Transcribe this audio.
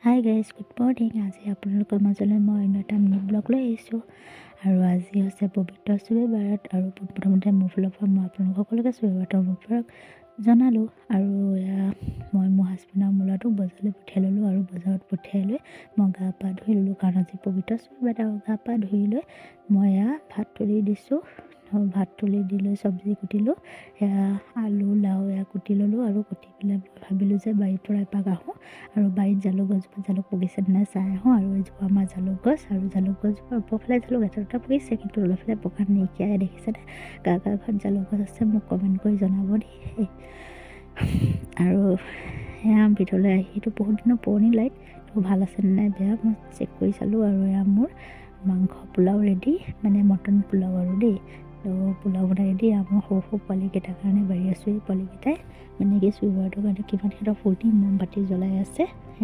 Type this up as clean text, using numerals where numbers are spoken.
Hi guys, good morning. আজি আপোনালোকৰ মাজলৈ মই অন্য এটা মিনি ব্লগ লৈ আহিছোঁ। আৰু আজি হৈছে পবিত্ৰ শুক্ৰবাৰত। আৰু প্ৰথমতে মোৰ ফালৰ পৰা মই আপোনালোক সকলোকে শুক্ৰবাৰৰ মুবাৰক জনালোঁ। আৰু মই মোৰ হাজবেণ্ডৰ মূলতো বজাৰলৈ পঠিয়াই ল'লোঁ। আৰু বজাৰত পঠিয়াই লৈ মই গা পা ধুই ল'লোঁ, কাৰণ আজি পবিত্ৰ শুক্ৰবাৰ। আৰু গা পা ধুই লৈ মই ভাত তুলি দিছোঁ। ভাত তুলি দি লৈ চব্জি কুটিলোঁ, আলু লাও কুটি ল'লোঁ। আৰু কুটি পেলাই মই ভাবিলোঁ যে বাৰীৰ পৰা এপাক আহোঁ আৰু বাৰীত জালুক গছজোপা জালুক পকিছে নাই চাই আহোঁ। আৰু এইজোপা আমাৰ জালুক গছ, আৰু জালুক গছজোপা ওপৰফালে জালুক এটা পকিছে, কিন্তু তলৰফালে পকা নাইকিয়াই। দেখিছেনে কাৰ কাৰ ঘৰত জালুক গছ আছে মোক কমেণ্ট কৰি জনাব দেই। আৰু ভিতৰলৈ আহি সেইটো বহুত দিনৰ পুৰণি লাইট, তো ভাল আছেনে নাই বেয়া মই চেক কৰি চালোঁ। আৰু মোৰ মাংস পোলাও ৰেডি, মানে মটন পোলাও আৰু দেই। তো পোলাও বনাই ৰেডি। মোৰ সৰু সৰু পোৱালীকেইটাৰ কাৰণে বাঢ়ি আছোঁ। এই পোৱালীকেইটাই মানে কি শুক্ৰবাৰটোৰ কাৰণে কিমান সিহঁতৰ ফূৰ্তি, মমবাতি জ্বলাই আছে।